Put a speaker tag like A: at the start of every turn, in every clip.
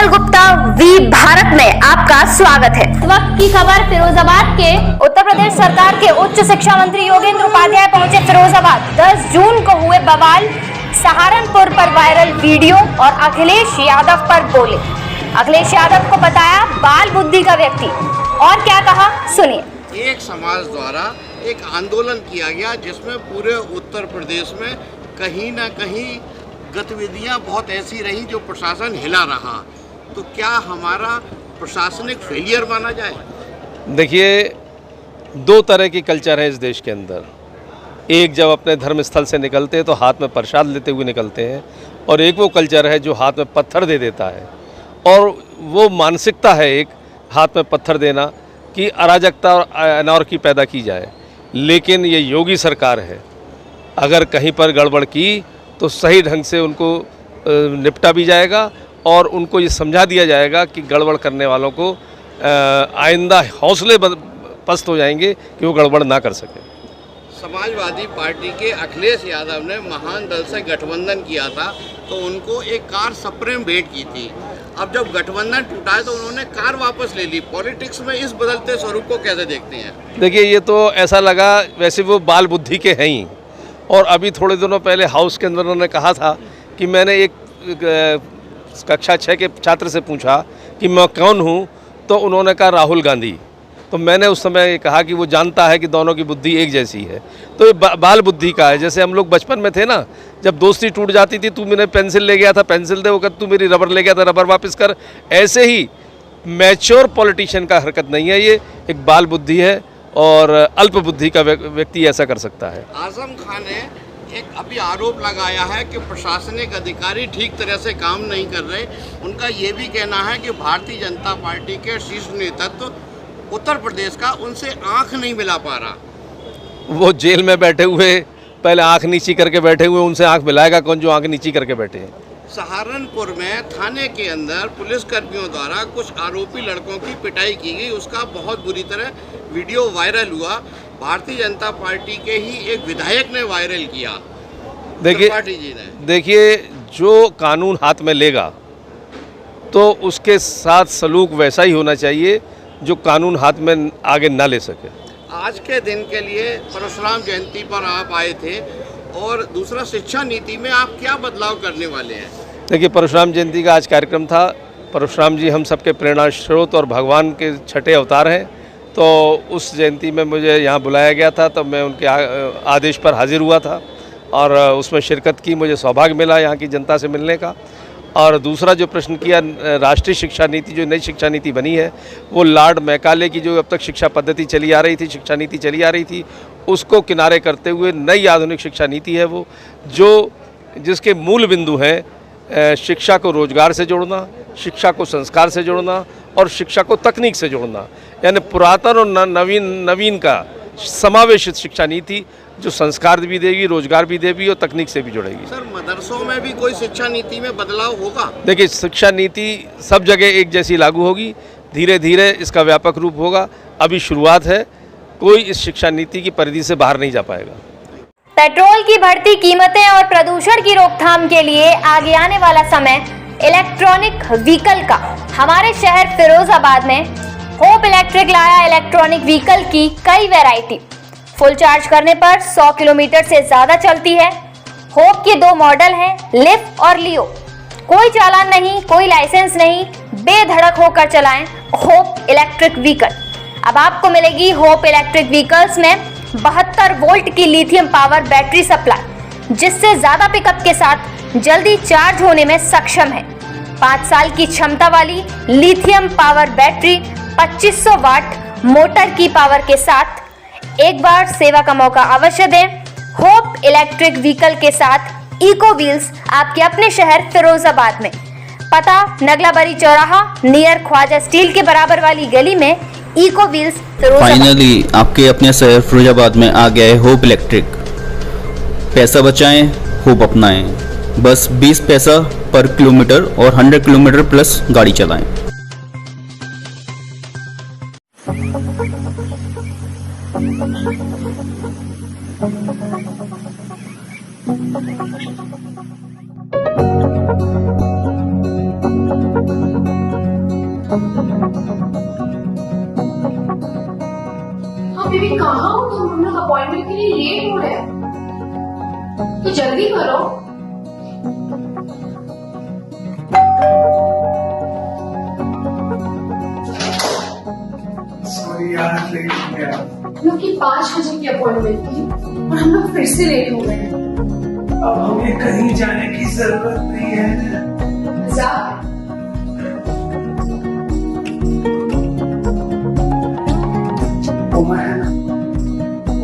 A: काजल Gupta we Bharat में आपका स्वागत है।
B: वक्त की खबर फिरोजाबाद के।
A: उत्तर प्रदेश सरकार के उच्च शिक्षा मंत्री योगेंद्र उपाध्याय पहुंचे फिरोजाबाद। 10 जून को हुए बवाल, सहारनपुर पर वायरल वीडियो और अखिलेश यादव पर बोले। अखिलेश यादव को बताया बाल बुद्धि का व्यक्ति, और क्या कहा सुनिए।
C: एक समाज द्वारा एक आंदोलन किया गया जिसमें पूरे उत्तर प्रदेश में कहीं ना कहीं गतिविधियां बहुत ऐसी रही जो प्रशासन हिला रहा, तो क्या हमारा प्रशासनिक फेलियर माना जाए?
D: देखिए, दो तरह की कल्चर है इस देश के अंदर। एक जब अपने धर्म स्थल से निकलते हैं तो हाथ में प्रसाद लेते हुए निकलते हैं, और एक वो कल्चर है जो हाथ में पत्थर दे देता है। और वो मानसिकता है एक हाथ में पत्थर देना कि अराजकता और अनार्की पैदा की जाए। लेकिन ये योगी सरकार है, अगर कहीं पर गड़बड़ की तो सही ढंग से उनको निपटा भी जाएगा और उनको ये समझा दिया जाएगा कि गड़बड़ करने वालों को आइंदा हौसले पस्त हो जाएंगे कि वो गड़बड़ ना कर सके।
C: समाजवादी पार्टी के अखिलेश यादव ने महान दल से गठबंधन किया था तो उनको एक कार सप्रेम भेंट की थी। अब जब गठबंधन टूटा है तो उन्होंने कार वापस ले ली। पॉलिटिक्स में इस बदलते स्वरूप को कैसे देखते हैं? देखिए,
D: ये तो ऐसा लगा, वैसे वो बाल बुद्धि के हैं ही। और अभी थोड़े दिनों पहले हाउस के अंदर उन्होंने कहा था कि मैंने एक कक्षा 6 के छात्र से पूछा कि मैं कौन हूँ, तो उन्होंने कहा राहुल गांधी। तो मैंने उस समय कहा कि वो जानता है कि दोनों की बुद्धि एक जैसी है। तो ये बाल बुद्धि का है। जैसे हम लोग बचपन में थे ना, जब दोस्ती टूट जाती थी, तू मैंने पेंसिल ले गया था पेंसिल दे, वो कहता तू मेरी रबर ले गया था रबर वापस कर। ऐसे ही मैच्योर पॉलिटिशियन का हरकत नहीं है, ये एक बाल बुद्धि है और अल्प बुद्धि का व्यक्ति ऐसा कर सकता है।
C: आजम खान ने एक अभी आरोप लगाया है कि प्रशासनिक अधिकारी ठीक तरह से काम नहीं कर रहे। उनका ये भी कहना है कि भारतीय जनता पार्टी के शीर्ष नेतृत्व उत्तर प्रदेश का उनसे आंख नहीं मिला पा रहा।
D: वो जेल में बैठे हुए पहले आंख नीची करके बैठे हुए, उनसे आंख मिलाएगा कौन जो आंख नीची करके बैठे हैं?
C: सहारनपुर में थाने के अंदर पुलिसकर्मियों द्वारा कुछ आरोपी लड़कों की पिटाई की गई, उसका बहुत बुरी तरह वीडियो वायरल हुआ। भारतीय जनता पार्टी के ही एक विधायक ने वायरल किया।
D: देखिए, जो कानून हाथ में लेगा तो उसके साथ सलूक वैसा ही होना चाहिए जो कानून हाथ में आगे ना ले सके।
C: आज के दिन के लिए परशुराम जयंती पर आप आए थे, और दूसरा शिक्षा नीति में आप क्या बदलाव करने वाले हैं?
D: देखिए, परशुराम जयंती का आज कार्यक्रम था। परशुराम जी हम सबके प्रेरणा स्रोत और भगवान के छठे अवतार हैं, तो उस जयंती में मुझे यहाँ बुलाया गया था, तब मैं उनके आदेश पर हाजिर हुआ था और उसमें शिरकत की। मुझे सौभाग्य मिला यहाँ की जनता से मिलने का। और दूसरा जो प्रश्न किया, राष्ट्रीय शिक्षा नीति जो नई शिक्षा नीति बनी है, वो लॉर्ड मैकाले की जो अब तक शिक्षा पद्धति चली आ रही थी, शिक्षा नीति चली आ रही थी, उसको किनारे करते हुए नई आधुनिक शिक्षा नीति है वो, जो जिसके मूल बिंदु हैं शिक्षा को रोजगार से जोड़ना, शिक्षा को संस्कार से जोड़ना और शिक्षा को तकनीक से जोड़ना। यानी पुरातन और नवीन का समावेशित शिक्षा नीति जो संस्कार भी देगी, रोजगार भी देगी और तकनीक से भी जुड़ेगी।
C: सर, मदरसों में भी कोई शिक्षा नीति में बदलाव होगा?
D: देखिए, शिक्षा नीति सब जगह एक जैसी लागू होगी, धीरे धीरे इसका व्यापक रूप होगा। अभी शुरुआत है, कोई इस शिक्षा नीति की परिधि से बाहर नहीं जा पाएगा।
A: पेट्रोल की बढ़ती कीमतें और प्रदूषण की रोकथाम के लिए आगे आने वाला समय इलेक्ट्रॉनिक व्हीकल का। हमारे शहर फिरोजाबाद में होप इलेक्ट्रिक लाया इलेक्ट्रॉनिक व्हीकल की कई वैरायटी। फुल चार्ज करने पर 100 किलोमीटर से ज्यादा चलती है। होप के 2 मॉडल हैं, लिव और लियो। कोई चालान नहीं, कोई लाइसेंस नहीं, बेधड़क होकर चलाएं होप इलेक्ट्रिक व्हीकल। अब आपको मिलेगी होप इलेक्ट्रिक व्हीकल्स में 72 वोल्ट की लिथियम पावर बैटरी सप्लाई, जिससे ज्यादा पिकअप के साथ जल्दी चार्ज होने में सक्षम है। 5 साल की क्षमता वाली लिथियम पावर बैटरी 2500 वाट मोटर की पावर के साथ। एक बार सेवा का मौका अवश्य दें। होप इलेक्ट्रिक व्हीकल के साथ इको व्हील्स आपके अपने शहर फिरोजाबाद में। पता नगलाबरी चौराहा नियर ख्वाजा स्टील के बराबर वाली गली में इको व्हील्स फिरोजाबाद।
E: फाइनली आपके अपने शहर फिरोजाबाद में आ गया है होप इलेक्ट्रिक। पैसा बचाएं, होप अपनाएं। बस 20 पैसा पर किलोमीटर और 100 किलोमीटर प्लस गाड़ी चलाएं।
A: Thank you.
F: हाँ बेबी, कहाँ हो तुम? हम लोग अपॉइंटमेंट के लिए लेट हो रहे हैं, तो जल्दी करो।
G: सॉरी यार, लेट हो गया।
F: हम लोग की 5 बजे की अपॉइंटमेंट थी और हम लोग फिर से लेट हो गए हैं।
G: अब हमें कहीं जाने की जरूरत नहीं है।
F: मजाक।
G: ओमा है ना?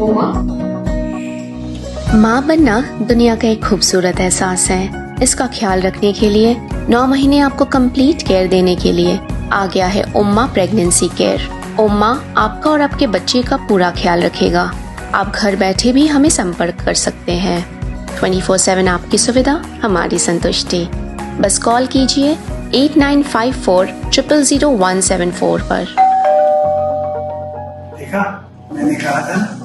F: ओमा?
H: माँ बनना दुनिया का एक खूबसूरत एहसास है। इसका ख्याल रखने के लिए 9 महीने आपको कंप्लीट केयर देने के लिए आ गया है उम्मा प्रेगनेंसी केयर। उम्मा आपका और आपके बच्चे का पूरा ख्याल रखेगा। आप घर बैठे भी हमें संपर्क कर सकते हैं। 24/7 आपकी सुविधा, हमारी संतुष्टि। बस कॉल कीजिए 8954 000 174 पर।
G: देखा, मैंने कहा था ना।